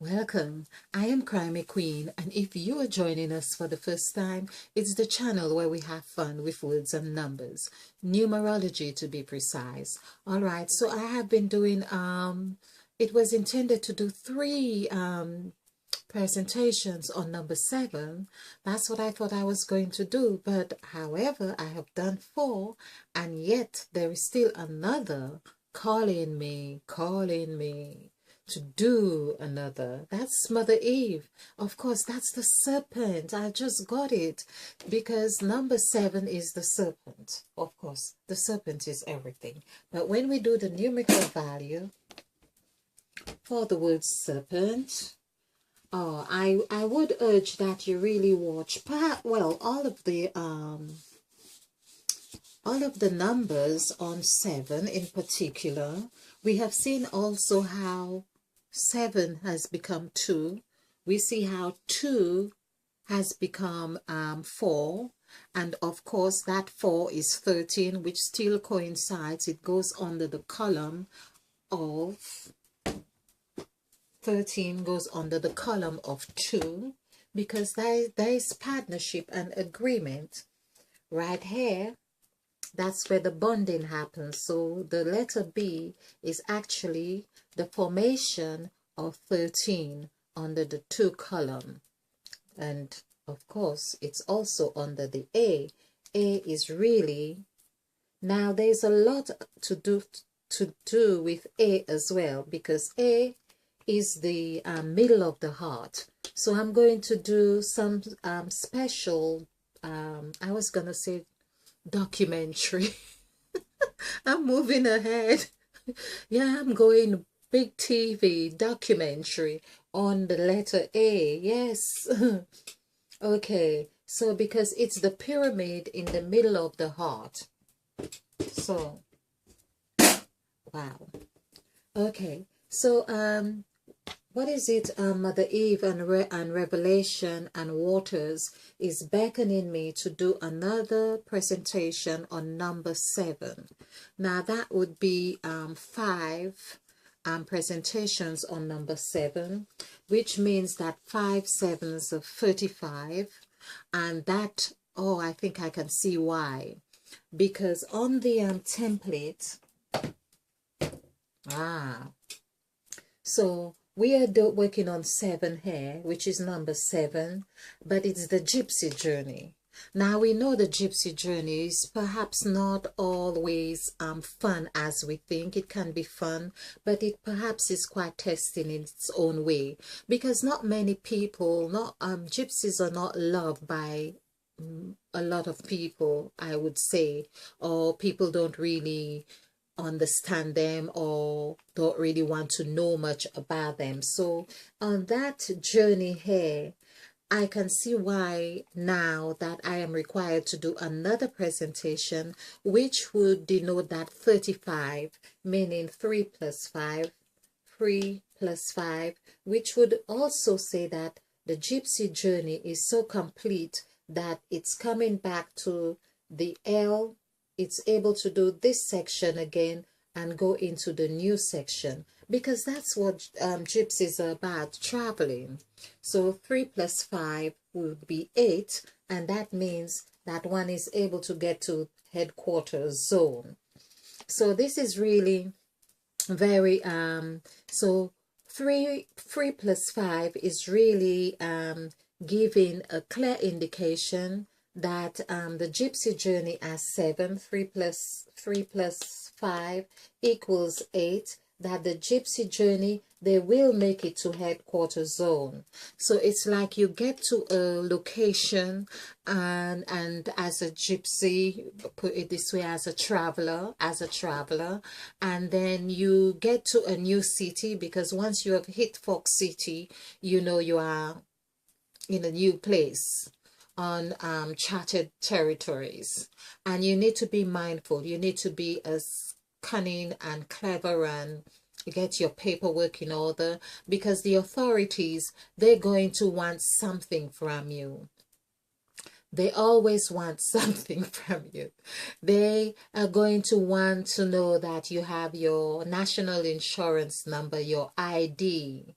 Welcome. I am Crimey Queen, and if you are joining us for the first time, it's the channel where we have fun with words and numbers, numerology to be precise. All right, so I have been doing it was intended to do three presentations on number 7. That's what I thought I was going to do, but however, I have done 4, and yet there is still another calling me to do another. That's Mother Eve. Of course, that's the serpent. I just got it because number 7 is the serpent. Of course, the serpent is everything. But when we do the numerical value for the word serpent, I would urge that you really watch all of the numbers on 7 in particular. We have seen also how 7 has become 2. We see how 2 has become 4, and of course that 4 is 13, which still coincides. It goes under the column of 13, goes under the column of 2, because there is partnership and agreement right here. That's where the bonding happens. So the letter B is actually the formation of 13 under the 2 column. And of course, it's also under the A. A is really, now there's a lot to do with A as well, because A is the middle of the heart. So I'm going to do some special, I was going to say documentary. I'm moving ahead. Yeah, I'm going big TV documentary on the letter A. Yes. Okay, so because it's the pyramid in the middle of the heart. So, wow. Okay, so what is it? Mother Eve and Revelation and Waters is beckoning me to do another presentation on number 7. Now that would be 5 presentations on number 7, which means that 5 sevens of 35, and that, oh, I think I can see why, because on the template, so we are working on 7 here, which is number 7, but it's the gypsy journey. Now we know the gypsy journey is perhaps not always fun as we think. It can be fun, but it perhaps is quite testing in its own way, because not many people, gypsies are not loved by a lot of people, I would say, or people don't really understand them or don't really want to know much about them. So on that journey here, I can see why now that I am required to do another presentation, which would denote that 35, meaning 3 plus 5, 3 plus 5, which would also say that the gypsy journey is so complete that it's coming back to the L. It's able to do this section again and go into the new section, because that's what gypsies are about, traveling. So 3 plus 5 would be 8, and that means that one is able to get to headquarters zone. So this is really very so 3 plus 5 is really giving a clear indication that the gypsy journey as 7, 3 plus 5 equals 8, that the gypsy journey, they will make it to headquarters zone. So it's like you get to a location and as a gypsy, put it this way, as a traveler, and then you get to a new city, because once you have hit Fox City, you know you are in a new place on charted territories, and you need to be mindful. You need to be as cunning and clever and get your paperwork in order, because the authorities, they're going to want something from you. They always want something from you. They are going to want to know that you have your national insurance number, your ID.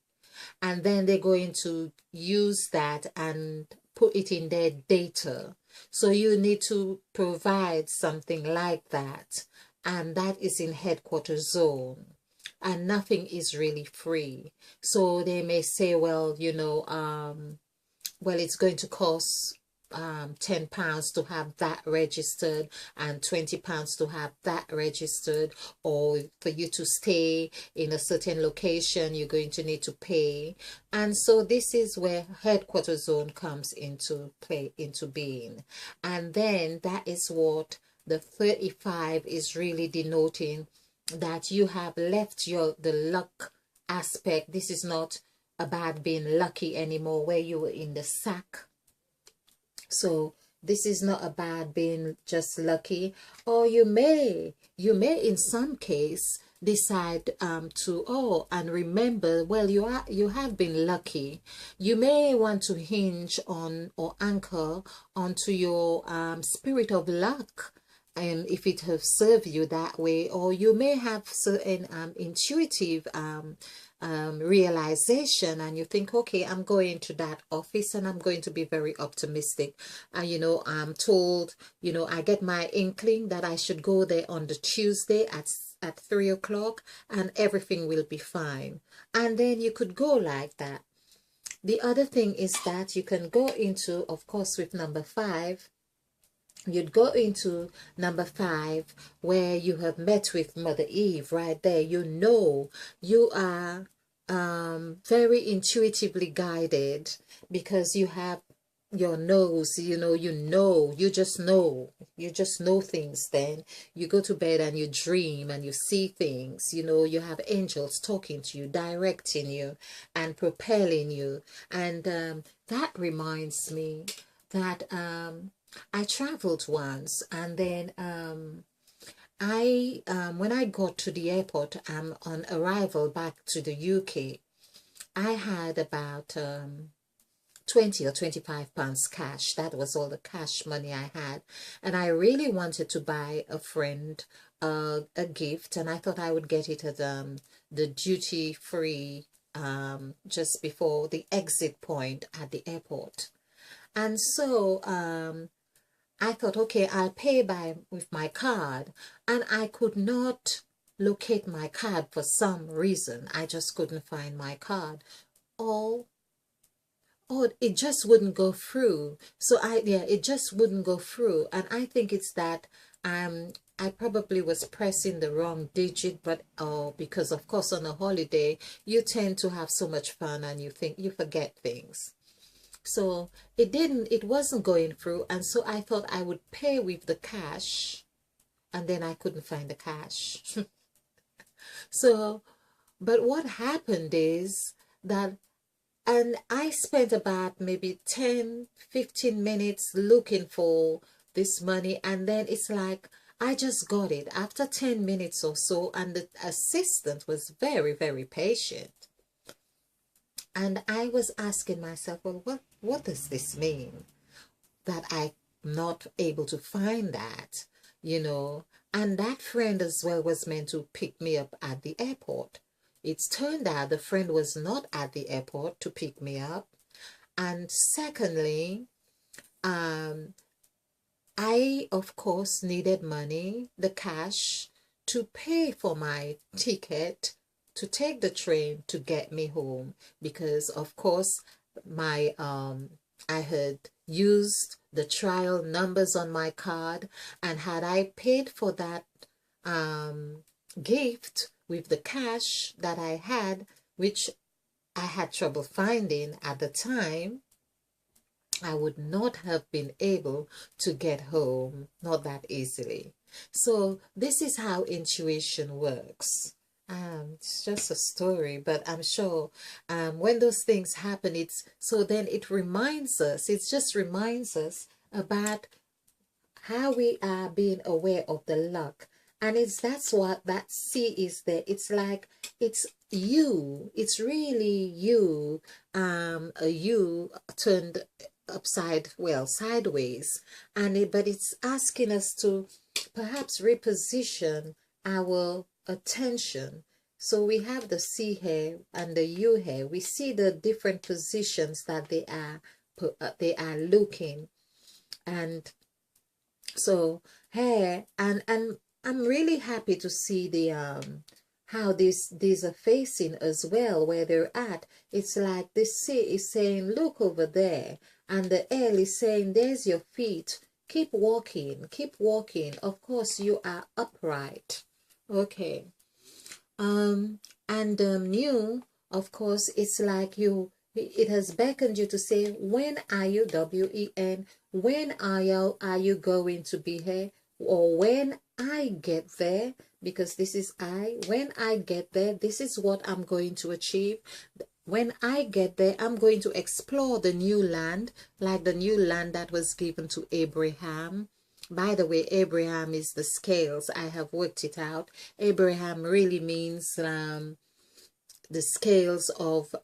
and then they're going to use that and put it in their data. So you need to provide something like that, and that is in headquarters zone, and nothing is really free. So they may say, well, well, it's going to cost £10 to have that registered and £20 to have that registered, or for you to stay in a certain location you're going to need to pay. And so this is where headquarters zone comes into play, into being. And then that is what the 35 is really denoting, that you have left the luck aspect. This is not about being lucky anymore, where you were in the sack. So this is not about being just lucky. Or you may in some case decide and remember, well, you have been lucky. You may want to hinge on or anchor onto your spirit of luck, and if it has served you that way. Or you may have certain intuitive realization, and you think, okay, I'm going to that office and I'm going to be very optimistic. I'm told, I get my inkling that I should go there on the Tuesday at 3 o'clock and everything will be fine. And then you could go like that. The other thing is that you can go into, of course, with number 5, you'd go into number 5 where you have met with Mother Eve right there. You are very intuitively guided, because you have your nose, you just know things. Then you go to bed and you dream and you see things, you have angels talking to you, directing you and propelling you. And that reminds me that I traveled once, and then when I got to the airport, on arrival back to the UK, I had about 20 or 25 pounds cash. That was all the cash money I had, and I really wanted to buy a friend a gift, and I thought I would get it at the duty free just before the exit point at the airport. And so I thought, okay, I'll pay with my card, and I could not locate my card for some reason. I just couldn't find my card. It just wouldn't go through. So it just wouldn't go through, and I think it's that I probably was pressing the wrong digit, but because of course on a holiday you tend to have so much fun and you forget things. So it wasn't going through, and so I thought I would pay with the cash, and then I couldn't find the cash. So, but what happened is that, and I spent about maybe 10-15 minutes looking for this money, and then it's like I just got it after 10 minutes or so, and the assistant was very, very patient. And I was asking myself, well, what does this mean? That I'm not able to find that, And that friend as well was meant to pick me up at the airport. It's turned out the friend was not at the airport to pick me up. And secondly, I, of course, needed money, the cash, to pay for my ticket to take the train to get me home, because of course my I had used the trial numbers on my card, and had I paid for that gift with the cash that I had, which I had trouble finding at the time, I would not have been able to get home, not that easily. So this is how intuition works. It's just a story, but I'm sure when those things happen, it just reminds us about how we are being aware of the luck. And that's what that C is there. It's like, it's really you, a U turned sideways, but it's asking us to perhaps reposition our attention So we have the C here and the U here. We see the different positions that they are looking. And so here, and I'm really happy to see the how these are facing as well, where they're at. It's like the C is saying, look over there, and the L is saying, there's your feet, keep walking, keep walking. Of course you are upright. Okay. And new, of course, it's like it has beckoned you to say, when are you, W-E-N, when are you going to be here? Or when I get there, because this is when I get there, this is what I'm going to achieve. When I get there, I'm going to explore the new land, like the new land that was given to Abraham. By the way, Abraham is the scales. I have worked it out. Abraham really means the scales of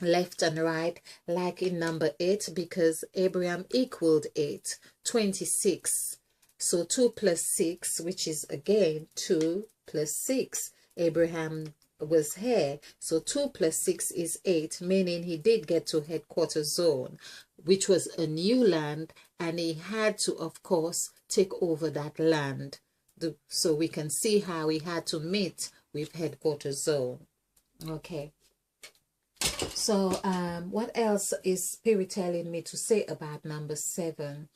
left and right, like in number 8, because Abraham equaled 8, 26. So 2 plus 6, which is again 2 plus 6. Abraham was here. So 2 plus 6 is 8, meaning he did get to headquarters zone, which was a new land, and he had to, of course, take over that land. So we can see how he had to meet with headquarters zone. Okay. So what else is Spirit telling me to say about number 7?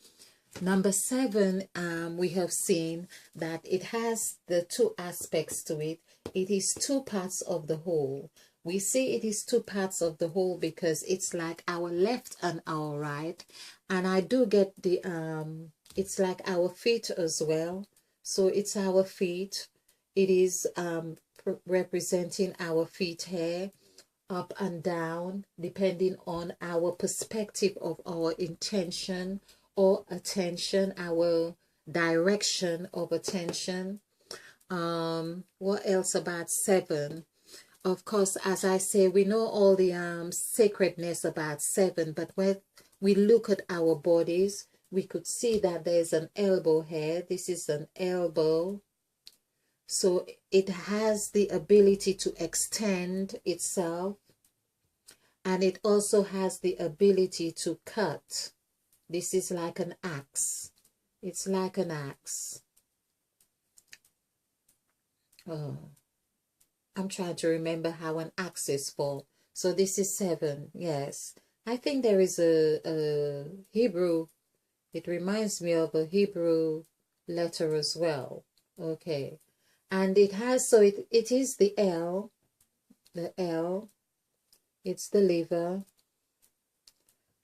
Number 7, we have seen that it has the 2 aspects to it. It is 2 parts of the whole. We see it is 2 parts of the whole because it's like our left and our right. And I do get the, it's like our feet as well. So it's our feet. It is representing our feet here, up and down, depending on our perspective of our intention or attention, our direction of attention. What else about 7? Of course, as I say, we know all the sacredness about 7, but when we look at our bodies, we could see that there's an elbow here. This is an elbow. So it has the ability to extend itself, and it also has the ability to cut. This is like an axe. It's like an axe. Oh, I'm trying to remember how an axe is for. So this is 7. Yes. I think there is a Hebrew. It reminds me of a Hebrew letter as well. Okay. And it has, so it is the L. The L. It's the liver.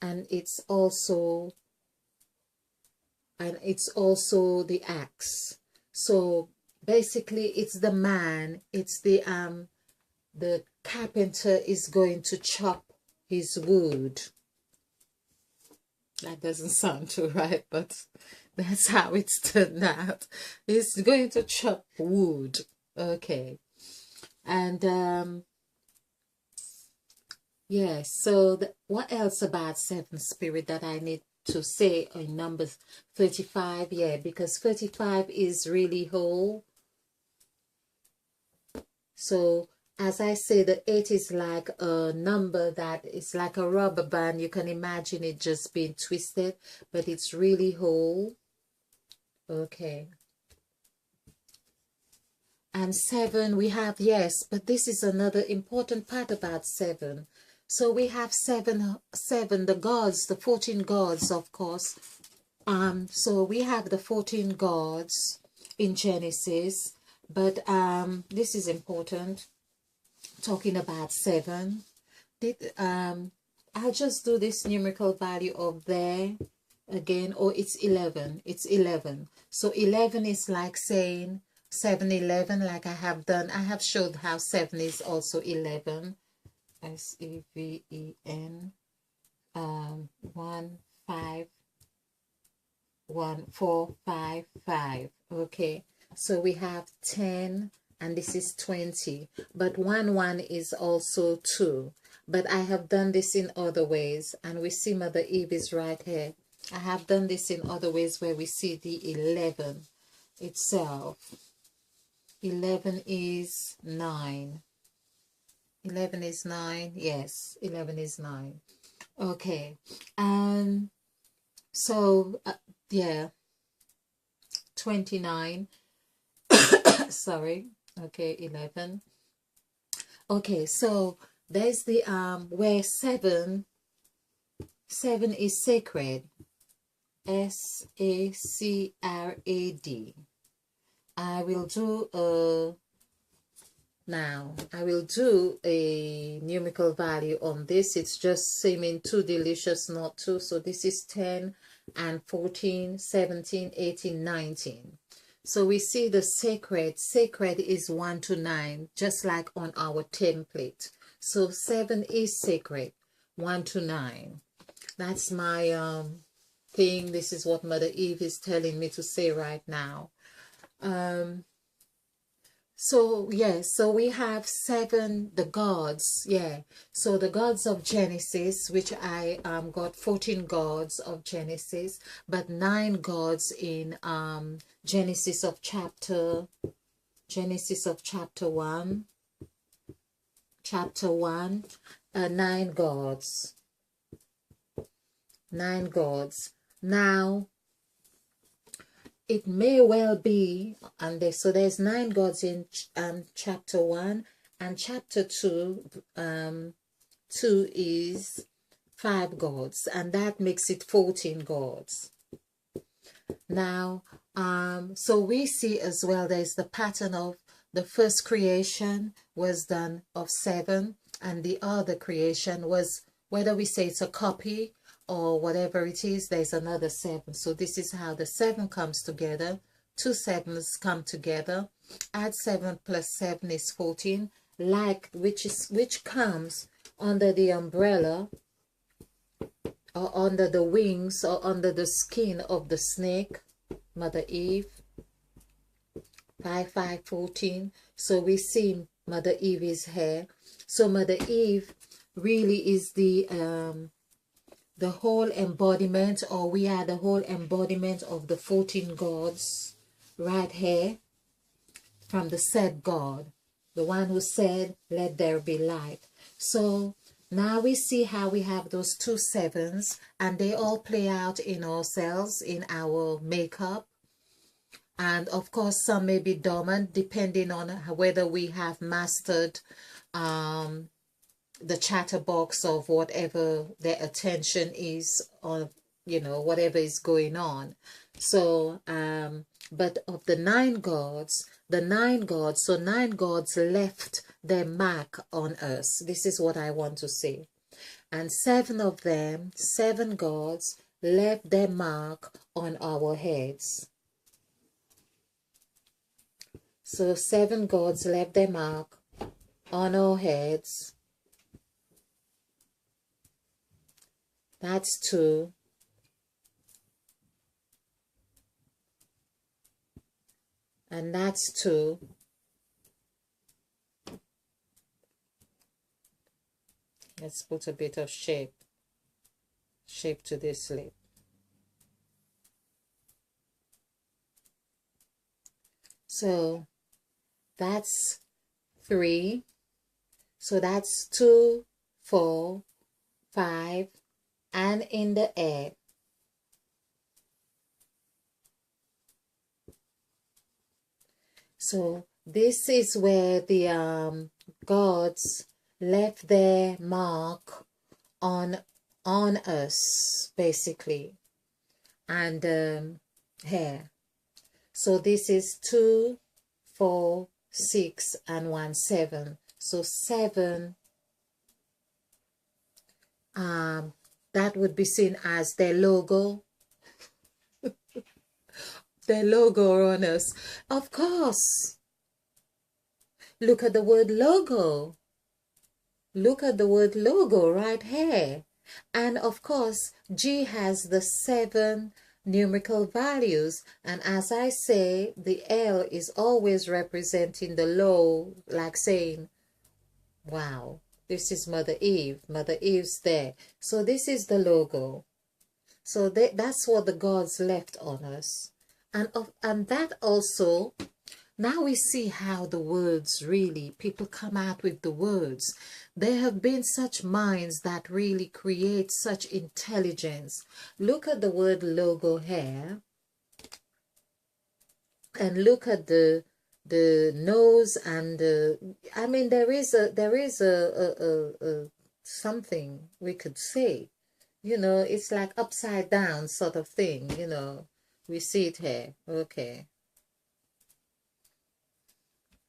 And it's also the axe. So basically it's the man, it's the carpenter is going to chop his wood. That doesn't sound too right, but that's how it's turned out. He's going to chop wood. Okay. And yes, so what else about 7 Spirit that I need to say in number 35? Yeah, because 35 is really whole. So as I say, the 8 is like a number that is like a rubber band. You can imagine it just being twisted, but it's really whole. Okay. And 7 we have, yes, but this is another important part about 7. So we have 7, the gods, the 14 gods, of course. So we have the 14 gods in Genesis, but this is important. Talking about 7, I'll just do this numerical value of there again, or it's 11. It's 11. So 11 is like saying 7-11, like I have done. I have showed how 7 is also 11. S-E-V-E-N 1 5 1 4 5 5. Okay, so we have 10, and this is 20, but 1 is also 2. But I have done this in other ways, and we see Mother Eve is right here. I have done this in other ways where we see the 11 itself. 11 is 9. 11 is 9. Yes, 11 is 9. Okay. So, yeah, 29. Sorry. Okay, 11. Okay, so there's the where 7 is sacred. SACRAD. I will do a numerical value on this. It's just seeming too delicious not to. So this is 10 and 14, 17, 18, 19. So we see the sacred. Sacred is 1 to 9, just like on our template. So 7 is sacred, 1 to 9. That's my thing. This is what Mother Eve is telling me to say right now. So yes, so we have 7, the gods, yeah. So the gods of Genesis, which I got 14 gods of Genesis, but 9 gods in Genesis of chapter 1. Chapter 1, 9 gods. 9 gods. Now it may well be, and so there's 9 gods in chapter 1, and chapter 2, 2 is 5 gods, and that makes it 14 gods. Now, so we see as well there's the pattern of the first creation was done of 7, and the other creation was, whether we say it's a copy or whatever it is, there's another 7. So this is how the 7 comes together. 2 7s come together. Add 7 plus 7 is 14, which comes under the umbrella or under the wings or under the skin of the snake, Mother Eve. 5 5 14. So we see Mother Eve's hair. So Mother Eve really is the whole embodiment, or we are the whole embodiment of the 14 gods right here from the said God, the one who said, let there be light. So now we see how we have those 2 7s, and they all play out in ourselves, in our makeup. And of course, some may be dormant depending on whether we have mastered the chatterbox of whatever their attention is on, whatever is going on. So, but of the 9 gods, so 9 gods left their mark on us. This is what I want to say. And 7 of them, 7 gods, left their mark on our heads. So 7 gods left their mark on our heads. That's 2. And that's 2. Let's put a bit of shape to this lip. So that's 3. So that's 2, 4, 5, and in the air. So this is where the gods left their mark on us, basically, and here. So this is 2, 4, 6, and 1, 7. So 7, that would be seen as their logo. Their logo on us. Of course. Look at the word logo. Look at the word logo right here. And of course, G has the 7 numerical values. And as I say, the L is always representing the low, like saying, wow, this is Mother Eve. Mother Eve's there. So this is the logo. So that's what the gods left on us. And that also Now we see how the words really, people come out with the words. There have been such minds that really create such intelligence. Look at the word logo here, and look at the nose and I mean, there is a something we could say, you know, it's like upside down sort of thing, you know. We see it here. Okay.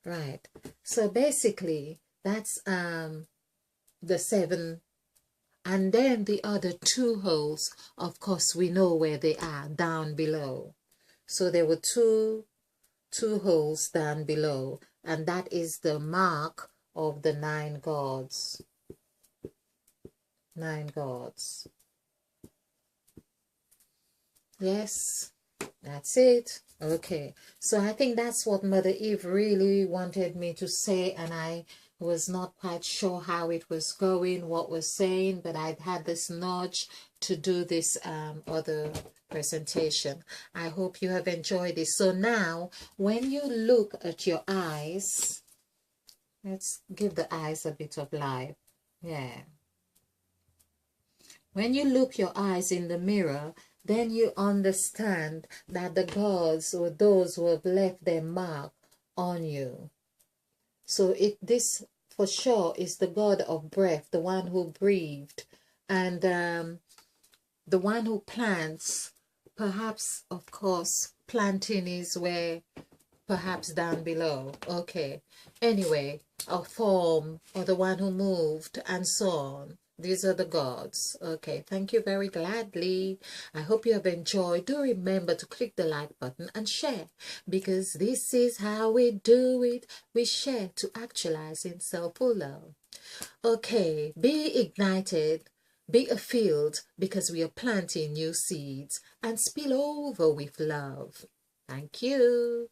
Right. So basically, that's the 7, and then the other 2 holes, of course, we know where they are, down below. So there were two holes down below, and that is the mark of the 9 gods. 9 gods. Yes. That's it. Okay. So I think that's what Mother Eve really wanted me to say, and I was not quite sure how it was going, what was saying, but I had this nudge to do this other presentation. I hope you have enjoyed this. So now, when you look at your eyes, let's give the eyes a bit of life. Yeah. When you look your eyes in the mirror, then you understand that the gods or those who have left their mark on you. So this for sure is the God of breath, the one who breathed, and the one who plants. Perhaps, of course, planting is where, perhaps down below. Okay. Anyway, a form, or the one who moved, and so on. These are the gods. Okay, thank you very gladly. I hope you have enjoyed. Do remember to click the like button and share, because this is how we do it. We share to actualize in self-full love. Okay, be ignited, be a field, because we are planting new seeds, and spill over with love. Thank you.